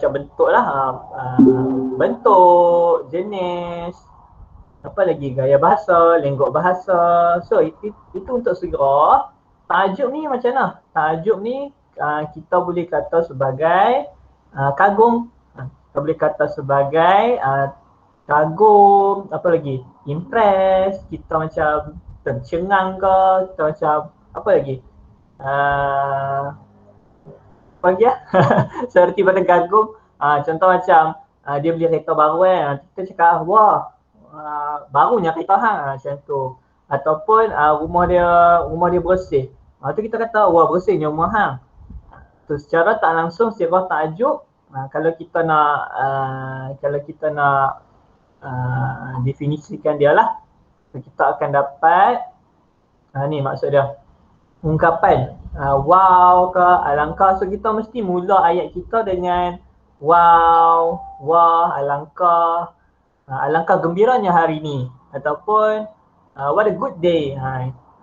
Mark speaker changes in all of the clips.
Speaker 1: macam bentuk lah, bentuk, jenis, apa lagi, gaya bahasa, lenggok bahasa. So itu untuk sirah. Tajuk ni macam mana? Tajuk ni kita boleh kata sebagai kagum, kita boleh kata sebagai kagum, apa lagi, impress, kita macam tercengang ke, kita macam apa lagi, apa lagi ya? Seperti pada kagum, contoh macam dia beli kereta baru kita cakap wah, barunya kereta hang, macam tu. Ataupun rumah dia bersih, tu kita kata wah bersihnya rumah hang. Tu secara tak langsung sirah tajuk, kalau kita nak definisikan dia lah, kita akan dapat ni maksud dia, ungkapan wow ke alangkah. So kita mesti mula ayat kita dengan wow, wah, alangkah, alangkah gembiranya hari ni, ataupun what a good day,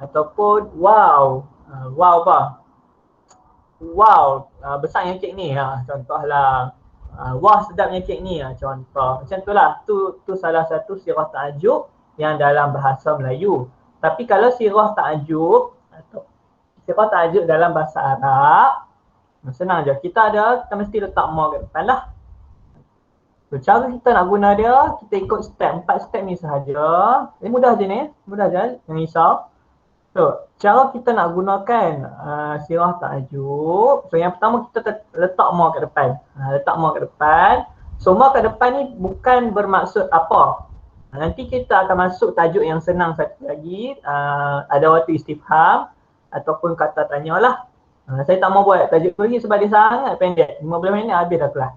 Speaker 1: ataupun wow, wow apa, wow, besarnya kek ni, contohlah, wah sedapnya kek ni, contoh macam tu lah. Tu salah satu sirah tajuk yang dalam bahasa Melayu. Tapi kalau sirah tajuk atau sirah tajuk dalam bahasa Arab, senang je. Kita mesti letak ma kat depan lah. So, cara kita nak guna dia, kita ikut step, 4 step ni sahaja. Mudah je ni, mudah je, jangan risau. So, cara kita nak gunakan sirah tajuk. So, yang pertama kita letak ma kat depan. Letak ma kat depan. So, ma kat depan ni bukan bermaksud apa. Nanti kita akan masuk tajuk yang senang satu lagi. Ada waktu istifham ataupun kata tanya lah. Saya tak mau buat tajuk lagi sebab dia sangat pendek. 15 minit habis dah kelas.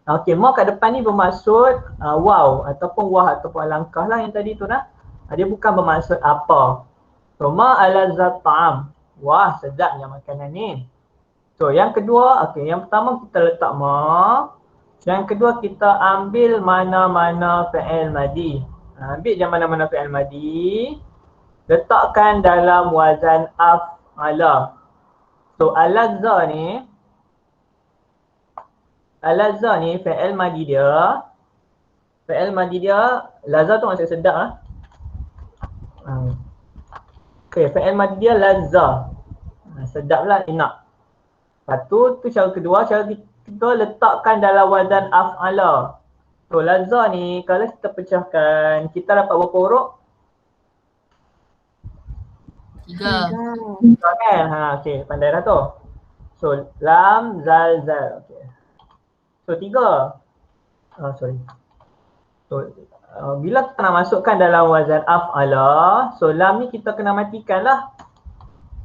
Speaker 1: Okey, ma kat depan ni bermaksud wow ataupun wah ataupun alangkah lah yang tadi tu dah. Dia bukan bermaksud apa. So, ma alazzat ta'am. Wah, sedapnya makanan ni. So, yang kedua, yang pertama kita letak ma. Yang kedua kita ambil mana-mana fi'il madi. Ambil je mana-mana fi'il madi. Letakkan dalam wazan af'ala. So, alazza ni fi'il madi dia. Fi'il madi dia, lazza tu maksud sedap lah. Fi'il madi dia lazza. Sedap lah, enak. Lepas tu cara kedua, kita letakkan dalam wazan af'ala. So, lazza ni kalau kita pecahkan, kita dapat berapa huruf?
Speaker 2: 3.
Speaker 1: Kan? Okey, pandai dah tu. So, lam, zal, zal. Okay. So, 3. Sorry. So, bila kita nak masukkan dalam wazan af'ala, so lam ni kita kena matikan lah.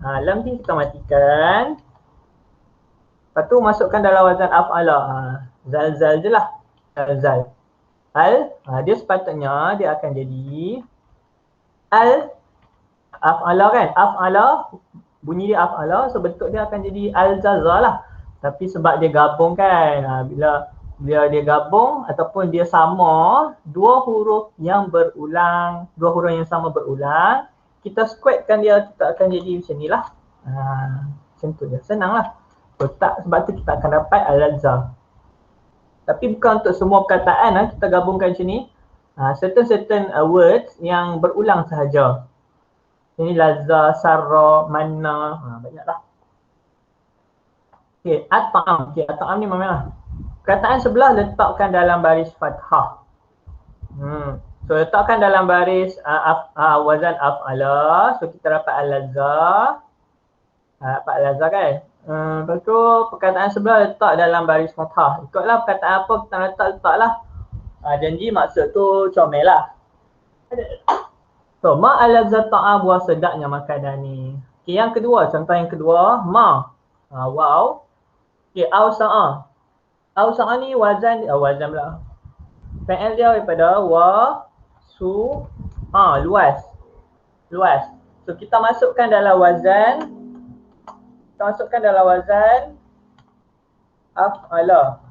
Speaker 1: Lam ni kita matikan. Lepas tu masukkan dalam wazan af'ala. Zal-zal je lah. Zal. Dia sepatutnya dia akan jadi af'ala kan. Af'ala, bunyi dia af'ala, so bentuk dia akan jadi al-jaza lah. Tapi sebab dia gabung kan, bila dia gabung ataupun dia sama, dua huruf yang sama berulang, kita squarekan dia, kita akan jadi macam ni lah. Macam tu je, senang lah. Sebab tu kita akan dapat al-lazza. Tapi bukan untuk semua perkataan kita gabungkan macam ni. Certain words yang berulang sahaja. Ini lazza, sarra, manna, banyaklah. Okay, at-ta'am. At-ta'am ni mana? Perkataan sebelah letakkan dalam baris fathah. So letakkan dalam baris wazan af'ala. So kita dapat al-lazza. Dapat al-lazza kan? Lepas tu perkataan sebelah letak dalam baris fathah. Ikutlah perkataan apa kita letaklah. Janji maksud tu comel lah. So, ma al-lazza ta'am, buah sedapnya makanan ni. Okay, yang kedua, contoh yang kedua, ma. Wow. Okay, awsa'a. Awsa'a ni wazan pula. Fi'il dia daripada luas. Luas. So, kita masukkan dalam wazan af'ala.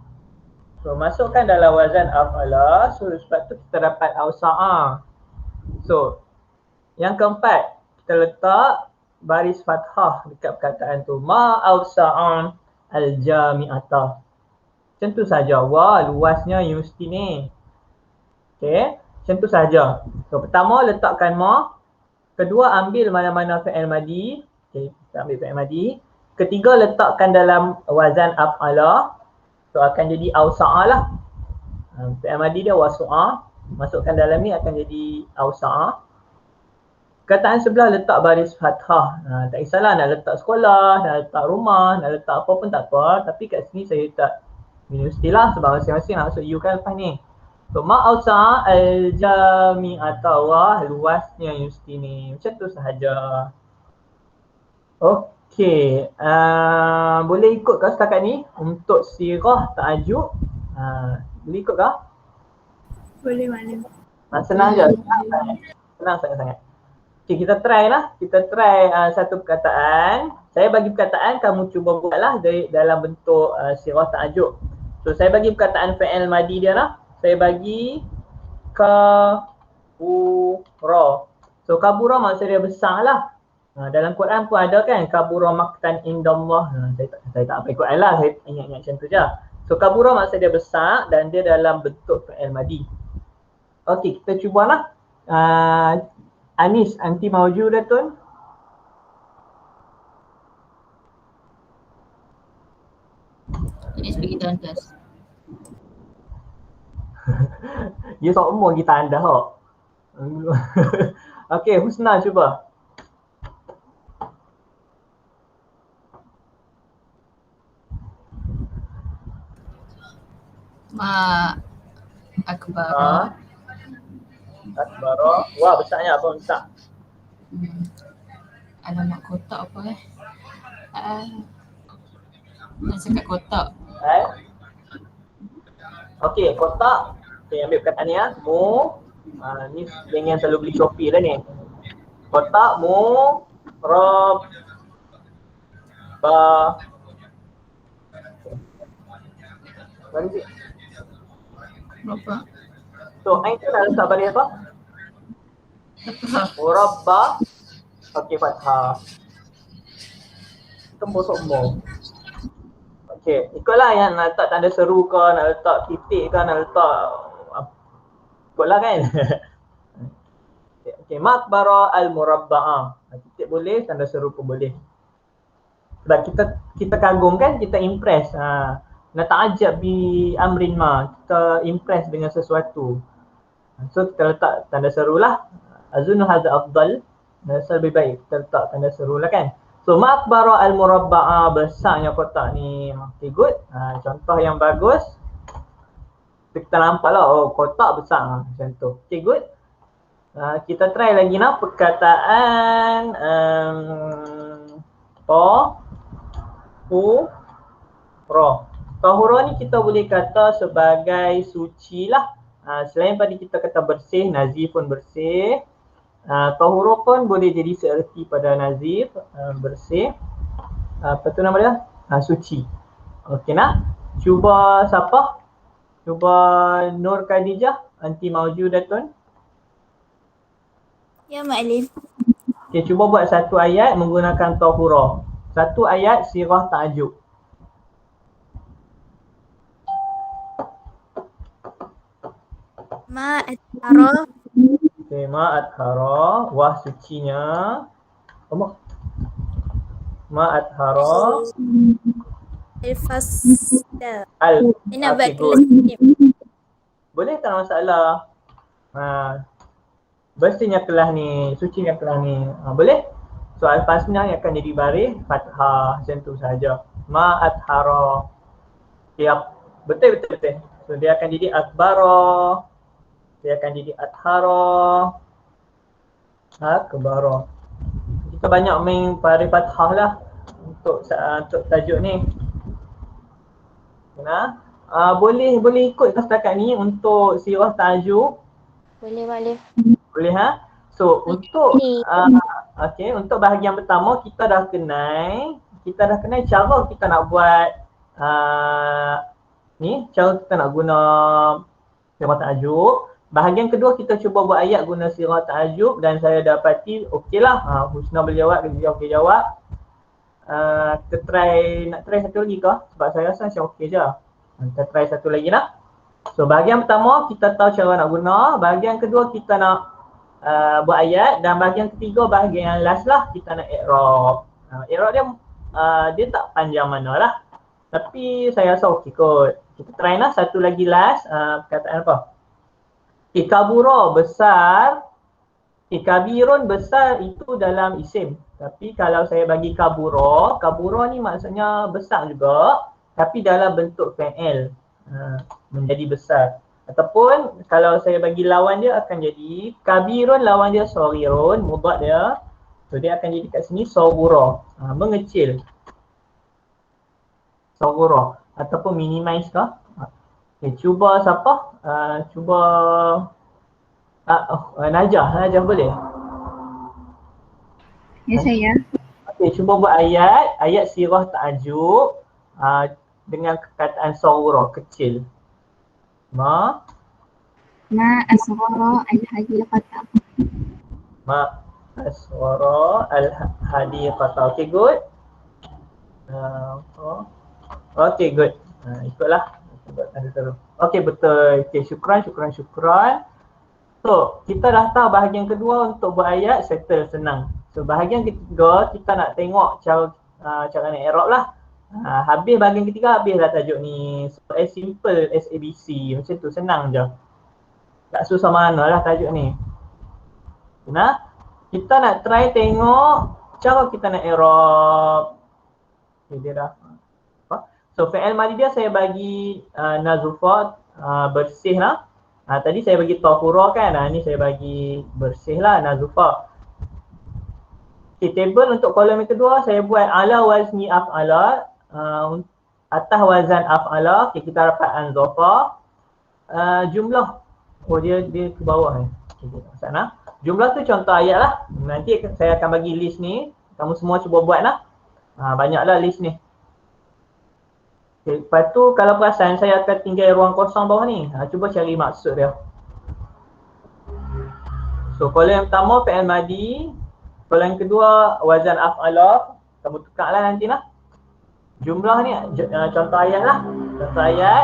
Speaker 1: So, masukkan dalam wazan af'ala. So, sebab tu kita dapat awsa'a. So, yang keempat, kita letak baris fathah dekat perkataan tu. Ma awsa'an al-jami'ata. Macam tu saja. Wah, luasnya universiti ni. Okey, macam tu saja. So, pertama letakkan ma. Kedua, ambil mana-mana fi'il madi. Okey, kita ambil fi'il madi. Ketiga, letakkan dalam wazan af'ala. So, akan jadi awsa'a lah. Fi'il madi dia wasu'a. Masukkan dalam ni akan jadi awsa'a. Kataan sebelah letak baris fathah. Tak kisahlah nak letak sekolah, nak letak rumah, nak letak apa pun tak apa. Tapi kat sini saya letak universiti lah sebab masing-masing nak masuk U kan lepas ni. So, ma'awsa al-jami'ata luasnya universiti ni. Macam tu sahaja. Okey. Boleh ikut ke setakat ni untuk sirah ta'ajuk? Boleh ikut ke?
Speaker 3: Boleh mana?
Speaker 1: Senang je. Senang sangat-sangat. Okay, kita try lah. Kita try satu perkataan. Saya bagi perkataan, kamu cuba buatlah dalam bentuk sirah ta'ajuk. So, saya bagi perkataan fi'il madi dia lah. Saya bagi kabura. So, kabura maksud dia besar lah. Dalam Quran pun ada kan, kabura maktan indallah. Saya tak apa Quran lah, saya ingat-ingat macam tu je. So, kabura maksud dia besar dan dia dalam bentuk fi'il madi. Okey, kita cubalah. Anis, anti maujudatun.
Speaker 2: Ini sebagai tandas.
Speaker 1: Dia semua kita anda hok. Okey, Husna cuba.
Speaker 2: Ma akbar.
Speaker 1: Akbara. Wah, besarnya apa besar?
Speaker 2: Alamak kotak apa nak cakap kotak.
Speaker 1: Okey, kotak. Okey, ambil perkataan ni ni geng yang selalu beli Shopee dah ni. Kotak Mari cik.
Speaker 2: Berapa?
Speaker 1: So, ain tu nak letak baris apa? Murabba. Okey, fathah. Tembus semua. Okey, ikutlah yang nak letak tanda seru ke, nak letak titik ke, nak letak ikutlah kan. Okey, makbara al-murabba'ah. Titik boleh, tanda seru pun boleh. Sebab kita kagum kan, kita impress. Nata'ajab bi amrin ma. Kita impress dengan sesuatu. So kita letak tanda seru lah. Azunnu hadza afdal. Rasa lebih baik kita letak tanda seru lah kan. So makbara al-murabba'ah, besarnya kotak ni. Okay, good. Contoh yang bagus. Kita nampak lah, oh kotak besar macam tu. Okay, good. Kita try lagi nak perkataan tahura ni kita boleh kata sebagai suci lah. Selain pada kita kata bersih, nazif pun bersih. Tahura pun boleh jadi seerti pada nazif, bersih. Apa tu nama dia? Suci. Okey nak? Cuba siapa? Cuba Nur Khadijah, anti maujudatun.
Speaker 3: Ya, Maklum.
Speaker 1: Okey, cuba buat satu ayat menggunakan tahura. Satu ayat sirah ta'ajuk.
Speaker 3: Ma'athara.
Speaker 1: Okay, ma'athara, wah sucinya. Apa? Ma'athara.
Speaker 3: Al-fasda. Ini nak buat
Speaker 1: good.
Speaker 3: kelas.
Speaker 1: Boleh tak masalah. Bersihnya kelas ni, sucinya kelas ni. Boleh? So al-fasna yang akan jadi baris fathah, macam tu sahaja. Ma'athara. Siap. Betul. So dia akan jadi akbara. Dia akan jadi athara. Akbara. Kita banyak main baris fathah lah untuk tajuk ni. Boleh ikut setakat ni untuk sirah tajuk.
Speaker 3: Boleh.
Speaker 1: Boleh So untuk okey, untuk bahagian pertama kita dah kenal cara kita nak buat cara kita nak guna sirah tajuk. Bahagian kedua kita cuba buat ayat guna sirah ta'ajub dan saya dapati okeylah. Husna boleh jawab, Khadijah okey jawab. Kita nak try satu lagi ke? Sebab saya rasa macam okey je. Kita try satu lagi lah. So bahagian pertama kita tahu cara nak guna, bahagian kedua kita nak buat ayat, dan bahagian ketiga bahagian yang last lah kita nak i'rab. I'rab dia dia tak panjang mana lah. Tapi saya rasa okey kot. Kita try lah satu lagi last, perkataan apa? Kabura besar, kabirun besar itu dalam isim. Tapi kalau saya bagi kabura, kabura ni maksudnya besar juga, tapi dalam bentuk fi'il, menjadi besar. Ataupun kalau saya bagi lawan dia akan jadi kabirun, lawan dia saghirun, mudhaf dia. So dia akan jadi kat sini saghura, mengecil. Saghura ataupun minimize ke. Okay, cuba siapa? Cuba Najah boleh?
Speaker 2: Ya saya.
Speaker 1: Okay, cuba buat ayat sirah ta'ajub dengan perkataan saghura, kecil. Ma
Speaker 2: asghara al-hadiqata.
Speaker 1: Ma asghara al-hadiqata. Okay, good. Okay, good. Ikutlah. Okay, betul. Okay, syukran. So, kita dah tahu bahagian kedua untuk buat ayat, settle, senang. So, bahagian ketiga kita nak tengok cara nak i'rab lah. Habis bahagian ketiga, habislah tajuk ni. So, as simple as ABC. Macam tu, senang je. Tak susah mana lah tajuk ni. Nah, kita nak try tengok cara kita nak i'rab. Okay, dia dah. So, fi'il madi dia saya bagi nazufat, bersih lah. Tadi saya bagi tahura kan, ni saya bagi bersih lah, nazufat. Okay, table untuk kolom yang kedua saya buat ala wazni af'ala, atas wazan af'ala. Okay, kita dapat anzafa. Jumlah, dia ke bawah okay, sana. Jumlah tu contoh ayat lah. Nanti saya akan bagi list ni, kamu semua cuba buat lah. Banyaklah list ni. Okay, lepas tu kalau perasan saya akan tinggal ruang kosong bawah ni. Cuba cari maksud dia. So kolom yang pertama fi'il madi, kolom yang kedua wazan af'ala. Kamu tukar lah nanti lah. Jumlah ni contoh ayat lah. Contoh ayat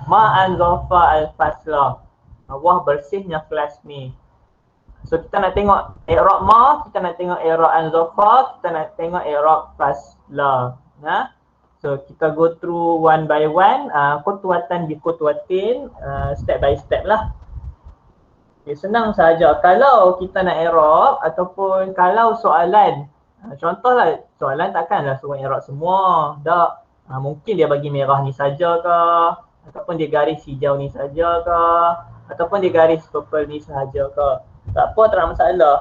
Speaker 1: ma anzafa al-fasla. Wah bersihnya kelas ni. So kita nak tengok i'rab ma, kita nak tengok i'rab anzafa, kita nak tengok i'rab fasla. So kita go through one by one, kutuatan bi kutuatin, step by step lah. Okay, senang saja. Kalau kita nak i'rab ataupun kalau soalan, contohlah soalan takkanlah suruh i'rab semua. Tak. Mungkin dia bagi merah ni saja ke, ataupun dia garis hijau ni saja ke, ataupun dia garis purple ni saja ke. Tak apa, tak ada masalah.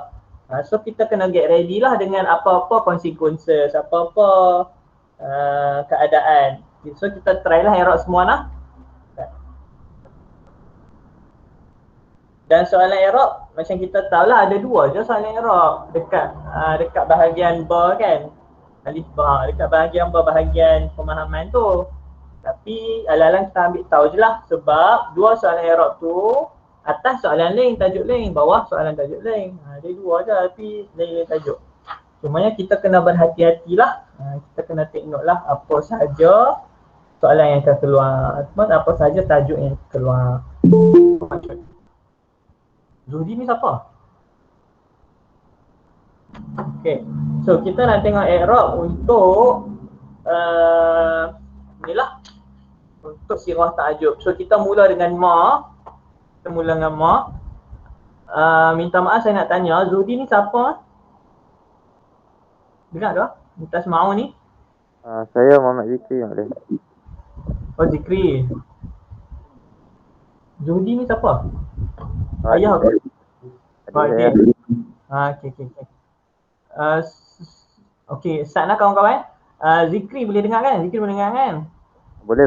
Speaker 1: So kita kena get ready lah dengan apa-apa consequences, apa-apa keadaan. So kita try lah i'rab semua lah. Dan soalan i'rab macam kita tahu lah ada dua je soalan i'rab dekat bahagian ba kan. Alif ba, dekat bahagian ba, bahagian pemahaman tu. Tapi ala-ala kita ambil tahu je lah sebab dua soalan i'rab tu, atas soalan lain, tajuk lain, bawah soalan tajuk lain. Dia dua je tapi lain-lain tajuk. Cumanya kita kena berhati-hatilah. Kita kena tengoklah apa saja soalan yang akan keluar, ataupun apa saja tajuk yang keluar. Zuhdi ni siapa? Okay, so kita nak tengok i'rab untuk inilah, untuk sirah ta'ajub. So kita mula dengan ma. Kita mula dengan ma. Minta maaf saya nak tanya, Zuhdi ni siapa? Dengar tak? Minta semau ni?
Speaker 4: Saya Muhammad Zikri yang boleh.
Speaker 1: Oh, Zikri. Zuhdi ni siapa? Ayah ke?
Speaker 4: Adik.
Speaker 1: Okay. Okay, start lah kawan-kawan. Zikri boleh dengar kan? Zikri boleh dengar kan?
Speaker 4: Boleh.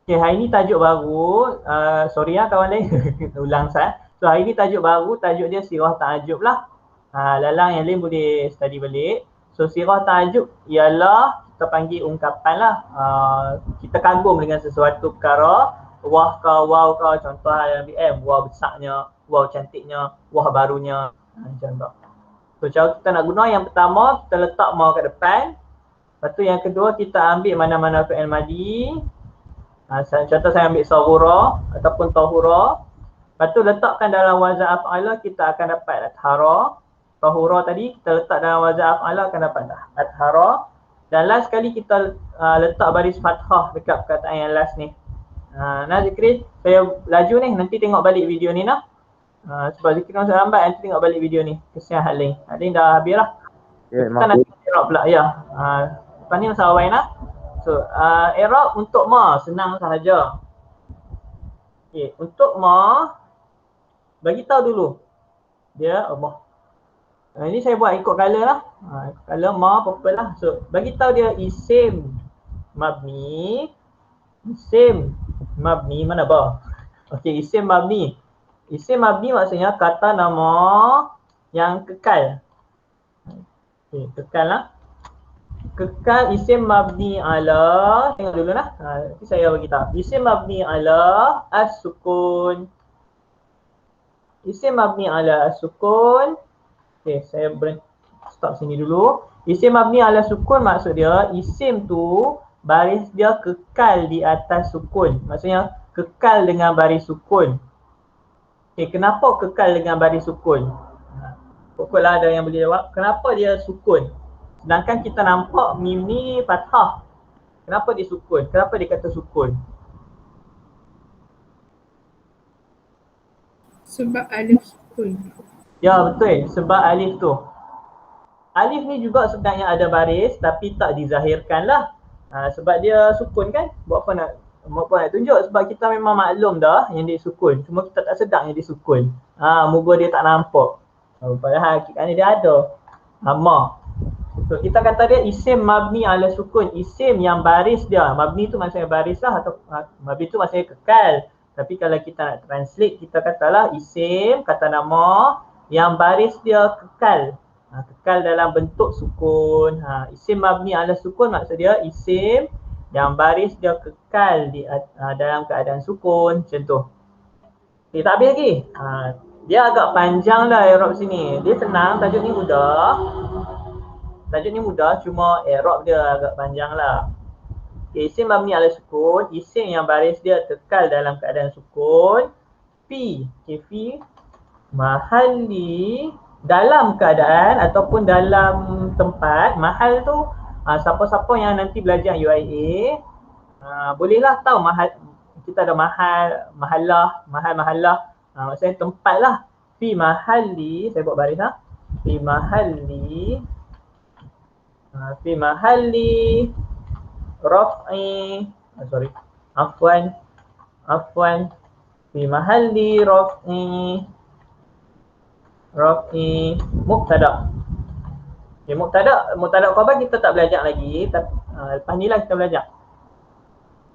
Speaker 1: Okay, hari ni tajuk baru. Sorry lah kawan lain. Ulang saya. So hari ni tajuk baru, tajuk dia sirah ta'ajub lah. Lalang yang lain boleh study balik. So sirah ta'ajub ialah kita panggil ungkapan lah. Kita kagum dengan sesuatu perkara. Wah ke, wow ke, contoh LMBM. Wah besarnya, wah cantiknya, wah barunya. Macam tu. So cara kita nak guna, yang pertama kita letak ma kat depan. Lepas tu yang kedua kita ambil mana-mana fi'il madi. Contoh saya ambil sahura ataupun tahura. Lepas tu letakkan dalam wazan af'ala, kita akan dapat athara. Tahura tadi kita letak dalam wazan af'ala akan dapat athara. Dan last sekali kita letak baris fathah dekat perkataan yang last ni. Nah Zikri, saya laju ni, nanti tengok balik video ni nah. Sebab Zikri masa lambat, nanti tengok balik video ni. Kesian Halim. Halim dah habis lah.
Speaker 4: Ya,
Speaker 1: Kita nak tengok Arab pula, ya. Lepas ni masa awal nah. So, Arab untuk ma, senang sahaja. Okay, untuk ma, bagi tahu dulu. Dia Allah. Ini saya buat ikut color lah. Color ma, purple lah. So, bagi tahu dia isim mabni. Isim mabni mana bah? Okey, isim mabni. Isim mabni maksudnya kata nama yang kekal. Okey, kekal lah. Kekal isim mabni ala, tengok dulu lah. Nanti saya bagi tahu. Isim mabni ala as-sukun. Isim mabni ala as-sukun. Okey, saya stop sini dulu. Isim mabni ala sukun maksud dia isim tu baris dia kekal di atas sukun. Maksudnya kekal dengan baris sukun. Okay, kenapa kekal dengan baris sukun? Pokoklah ada yang boleh jawab. Kenapa dia sukun? Sedangkan kita nampak mim ni fathah. Kenapa dia sukun? Kenapa dia kata sukun?
Speaker 2: Sebab alif sukun.
Speaker 1: Ya betul, sebab alif tu. Alif ni juga sebenarnya ada baris tapi tak dizahirkan lah. Sebab dia sukun kan? Buat apa nak tunjuk? Sebab kita memang maklum dah yang dia sukun. Cuma kita tak sedar yang dia sukun. Muka dia tak nampak. Padahal hakikatnya dia ada. Ma. So kita kata dia isim mabni ala sukun. Isim yang baris dia. Mabni tu maksudnya baris lah. Atau mabni tu maksudnya kekal. Tapi kalau kita nak translate, kita katalah isim, kata nama yang baris dia kekal. Kekal dalam bentuk sukun. Isim mabni ala sukun maksud dia isim yang baris dia kekal di dalam keadaan sukun. Macam tu. Okay, tak habis lagi. Dia agak panjang lah i'rab sini. Dia senang, tajuk ni mudah. Tajuk ni mudah, cuma i'rab dia agak panjang lah. Okay, isim mabni ala sukun, isim yang baris dia kekal dalam keadaan sukun. Fi, okay, fi mahalli, dalam keadaan ataupun dalam tempat. Mahal tu siapa-siapa yang nanti belajar UIA bolehlah tahu mahal. Kita ada mahal, mahallah, maksudnya tempat lah. Fi mahalli, saya buat baris lah. Fi mahalli raf'i, afwan. Fi mahalli raf'i mubtada. Okay, mubtada khabar kita tak belajar lagi, tapi lepas ni lah kita belajar.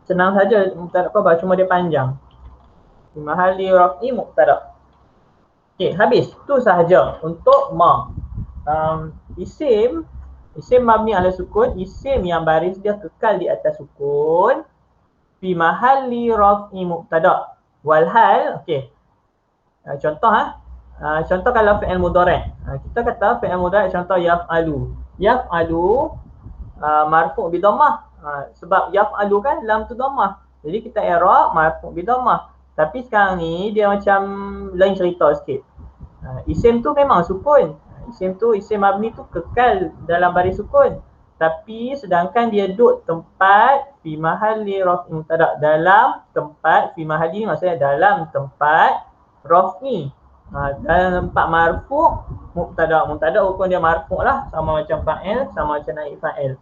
Speaker 1: Senang saja mubtada khabar, cuma dia panjang. Fi mahalli raf'i mubtada. Okey, habis. Tu sahaja untuk ma. Isim mabni ala sukun, isim yang baris dia kekal di atas sukun. Fi mahalli raf'i mubtada. Wal hal, okey. Contoh contoh kalau fi'il mudhari'. Kita kata fi'il mudhari' contoh yaf'alu. Yaf'alu marfu' bi dhammah. Sebab yaf'alu kan lam tu dhammah. Jadi kita i'rab marfu' bi dhammah. Tapi sekarang ni dia macam lain cerita sikit. Isim tu memang sukun. Isim mabni tu kekal dalam baris sukun. Tapi sedangkan dia duduk tempat fi mahalli raf'i mubtada, dalam tempat fi mahalli maksudnya dalam tempat raf'i. Dalam tempat marfu' mubtada. Mubtada hukum dia marfu' lah, sama macam fa'il, sama macam naib fa'il.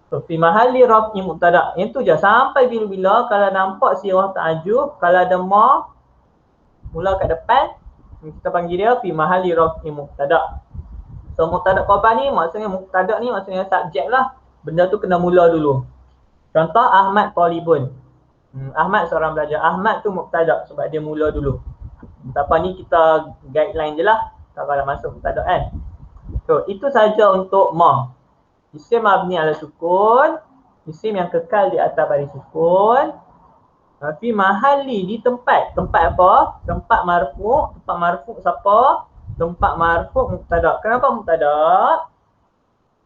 Speaker 1: So fi mahalli raf'i mubtada. Yang tu je, sampai bila-bila kalau nampak sirah ta'ajub, kalau ada ma mula kat depan, kita panggil dia fi mahalli raf'i mubtada. So mubtada khabar ni maksudnya mubtada ni maksudnya subjek lah. Benda tu kena mula dulu. Contoh Ahmad talibun. Ahmad seorang belajar. Ahmad tu mubtada sebab dia mula dulu. Tak apa, ni kita guideline je lah. Tak kalau masuk mubtada kan. So itu saja untuk ma. Isim mabni ala sukun, isim yang kekal di atas baris sukun. Fi mahalli, di tempat. Tempat apa? Tempat marfu'. Tempat marfu' siapa? Tempat marfu' mubtada. Kenapa mubtada?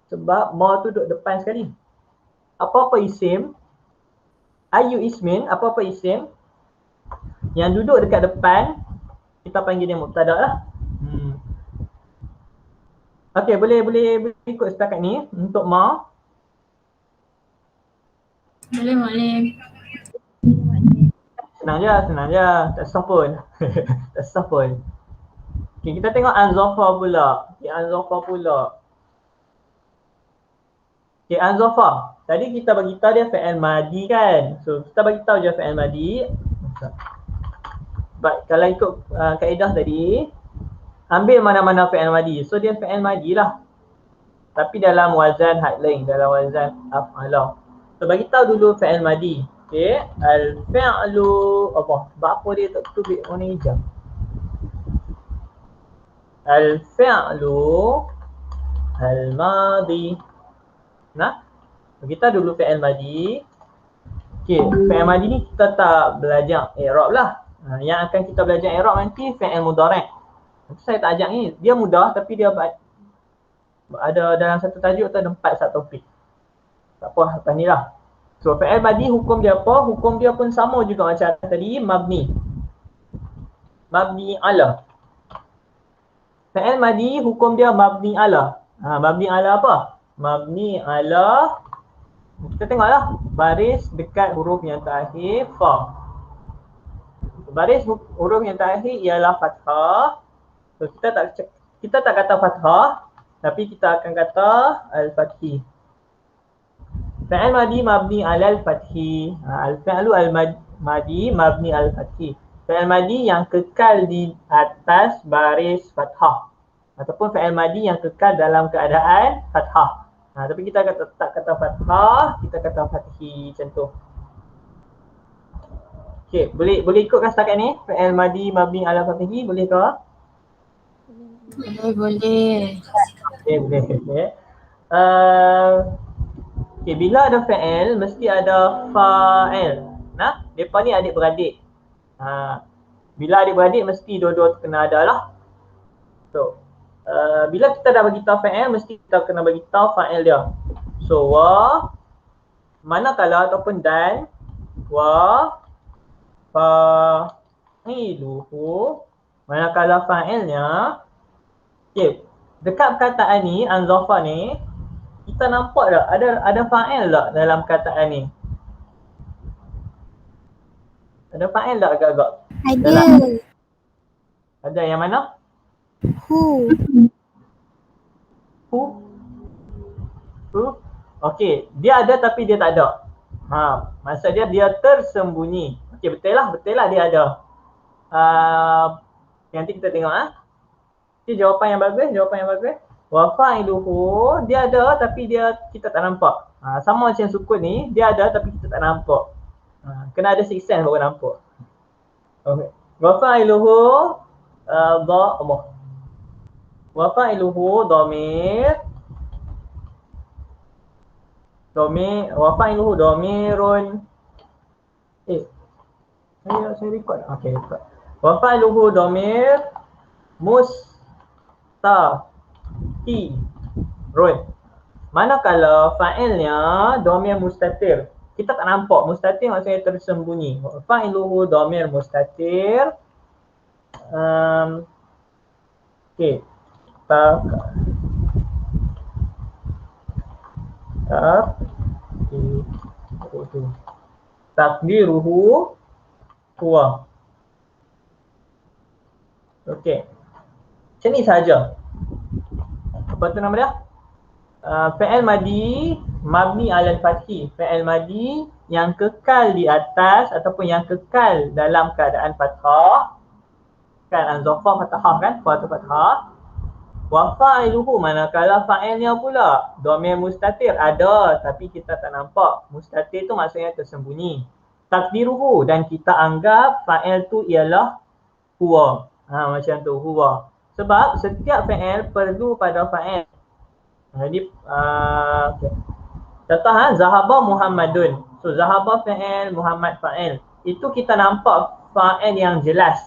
Speaker 1: Sebab ma tu duduk depan sekali. Apa-apa isim Ayu ismin, apa-apa isim yang duduk dekat depan, kita panggil dia mubtada lah. Okey, boleh ikut setakat ni untuk ma.
Speaker 2: Boleh.
Speaker 1: Senang je. Tak susah pun. Tak susah pun. Okey, kita tengok An-Zafar pula. Okey, An-Zafar. Tadi kita bagi tahu dia fi'il madi kan. So, kita bagi tahu je fi'il madi. Baik, kalau ikut kaedah tadi, ambil mana-mana fi'il madi. So, dia fi'il madi lah. Tapi dalam wazan had lain, dalam wazan af'ala. So, bagi tahu dulu fi'il madi. Okey, al-fi'lu apa dia tak tulis warna hijau. Al-fi'lu al-madi. Nah, kita dulu fi'il madi. Okey, fi'il madi ni kita tak belajar i'rab lah. Yang akan kita belajar i'rab nanti fi'il mudhari'. Nanti saya tak ajak ni, dia mudah tapi dia ada dalam satu tajuk tu ada 4 satu topik. Tak apa, atas ni lah. So, fi'il madi hukum dia apa? Hukum dia pun sama juga macam tadi, mabni. Mabni ala. Fi'il madi hukum dia mabni ala. Mabni ala apa? Mabni ala, kita tengoklah baris dekat huruf yang terakhir fa. Baris huruf yang terakhir ialah fathah. So, kita tak kata fathah, tapi kita akan kata al-fathi. Fi'il madi mabni alal fathi. Al-fi'lu al-madi mabni al-fathi. Fi'il madi yang kekal di atas baris fathah. Ataupun fi'il madi yang kekal dalam keadaan fathah. Tapi kita tak kata fathah, kita kata fathi macam tu. Okey, boleh ikutkan setakat ni? Fi'il madi mabni ala fathi, boleh ke?
Speaker 2: Boleh.
Speaker 1: Okey, boleh. Okey, bila ada fi'il mesti ada fa'il. Nah, depa ni adik-beradik. Bila adik-beradik mesti dua-dua kena ada lah. So, bila kita dah bagi tahu fa'il mesti kita kena bagi tahu fa'il dia. So, wa manakala ataupun dan wa fa'iluhu, manakala fa'ilnya. Okey, dekat perkataan ni An-Zafar ni kita nampak tak ada fa'il tak dalam perkataan ni? Ada fa'il tak agak-agak?
Speaker 3: Ada.
Speaker 1: Ada yang mana?
Speaker 3: Who.
Speaker 1: Okey, dia ada tapi dia tak ada. Maksud dia tersembunyi. Okey, betul lah dia ada. Nanti kita tengok Okey, jawapan yang bagus. Wa fa'iluhu, dia ada tapi kita tak nampak. Sama macam sukun ni, dia ada tapi kita tak nampak. Kena ada 6 sense baru nampak. Okey. Wa fa'iluhu wa fa'iluhu dhamir. Wa fa'iluhu dhamirun. Saya record. Okey, record. Wa fa'iluhu dhamir mustatirun. Manakala fa'ilnya dhamir mustatir. Kita tak nampak. Mustatir maksudnya tersembunyi. Fa'iluhu dhamir mustatir. Okey. Takdiruhu huwa. Okey. Macam ni saja. Apa tu nama dia? Fi'il madi mabni alal fathi. Fi'il madi yang kekal di atas ataupun yang kekal dalam keadaan fathah. Kan An-Zafar fathah kan? Fathah. Wa fa'iluhu, manakala fa'ilnya pula dhamir mustatir, ada tapi kita tak nampak. Mustatir tu maksudnya tersembunyi. Takdiruhu, dan kita anggap fa'il tu ialah huwa. Macam tu, huwa. Sebab setiap fa'il perlu pada fa'il. Jadi okay. Contoh zahaba Muhammadun. So zahaba fa'il, Muhammad fa'il. Itu kita nampak fa'il yang jelas,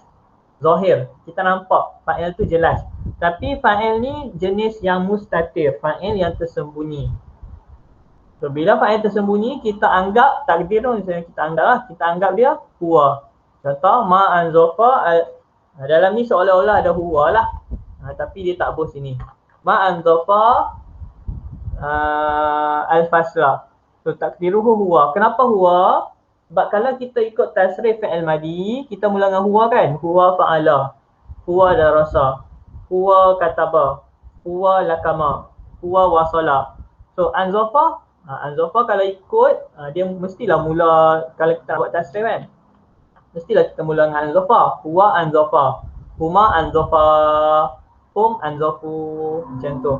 Speaker 1: zahir. Kita nampak fa'il tu jelas. Tapi fa'il ni jenis yang mustatir, fa'il yang tersembunyi. So bila fa'il tersembunyi, kita anggap takdir tu, misalnya kita anggap dia huwa. Contoh ma anzofa dalam ni seolah-olah ada huwa lah. Tapi dia tak bos sini. Ma anzofa al-fasla. So takdiruhu huwa. Kenapa huwa? Sebab kalau kita ikut tasrif fi'il madi, kita mula dengan huwa kan? Huwa fa'ala, huwa darasa, huwa kataba, huwa lakama, huwa wasala. So anzofa, anzofa kalau ikut dia mestilah mula, kalau kita buat tasrif kan, mestilah kita mula dengan anzofa. Huwa anzofa, huma anzofa, hum anzofu, macam tu.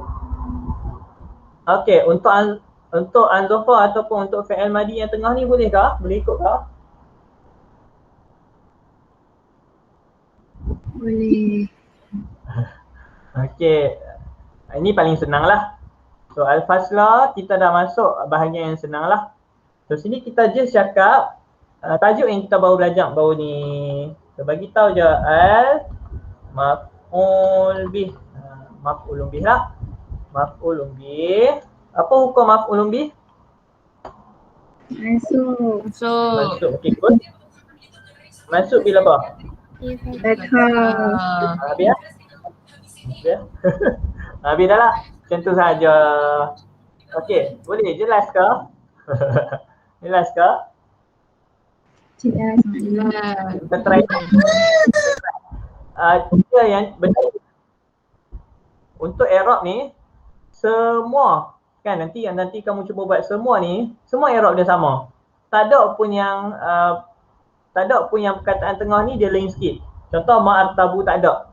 Speaker 1: Okey, untuk anzofa ataupun untuk fi'il madi yang tengah ni bolehkah? Boleh ikutkah?
Speaker 2: Boleh.
Speaker 1: Okey, ini paling senang lah. So al-fasla kita dah masuk bahagian yang senang lah. So sini kita just cakap tajuk yang kita baru belajar baru ni. So bagi tahu je maf'ul bih. Maf'ulun bih lah. Maf'ulun bih. Apa hukum maf'ulun bih?
Speaker 2: Masuk.
Speaker 1: Masuk. Okey, good. Masuk bila apa?
Speaker 2: Fathah.
Speaker 1: Habis lah. Habis dah lah. Macam tu sahaja. Okey, boleh jelas ke? Jelas ke?
Speaker 2: Jelas.
Speaker 1: Kita try. Dia yang benar. Untuk i'rab ni semua kan nanti kamu cuba buat semua ni, semua i'rab dia sama. Tak ada pun yang perkataan tengah ni dia lain sikit. Contoh ma'artabu tak ada.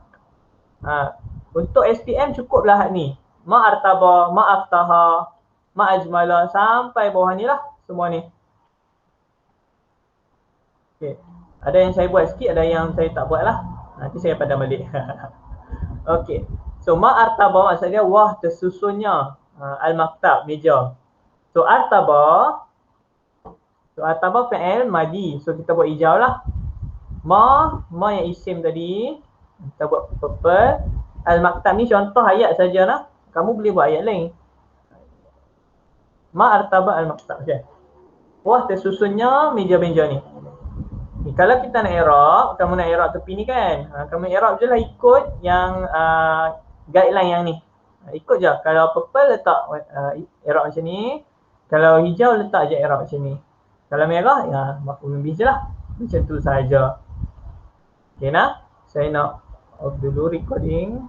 Speaker 1: Untuk SPM cukuplah ni. Ma'artaba, ma'aftaha, ma'ajmala sampai bawah ni lah semua ni. Okey. Ada yang saya buat sikit, ada yang saya tak buat lah. Nanti saya padam balik. Okey. So ma'artaba maksudnya wah tersusunnya al-maktab, meja. So artaba fi'il madi. So kita buat hijau lah. Ma yang isim tadi. Kita buat purple. Al-maktab ni contoh ayat saja lah. Kamu boleh buat ayat lain. Ma'artaba al-maktab. Okay. Wah tersusunnya meja-meja ni. Kalau kita nak i'rab, kamu nak i'rab tepi ni kan. Kamu i'rab je lah ikut yang guideline yang ni. Ikut je. Kalau purple letak i'rab macam ni. Kalau hijau letak je i'rab macam ni. Kalau merah ya maf'ul bih je lah. Macam tu sahaja. Okay nah. Saya nak off dulu recording.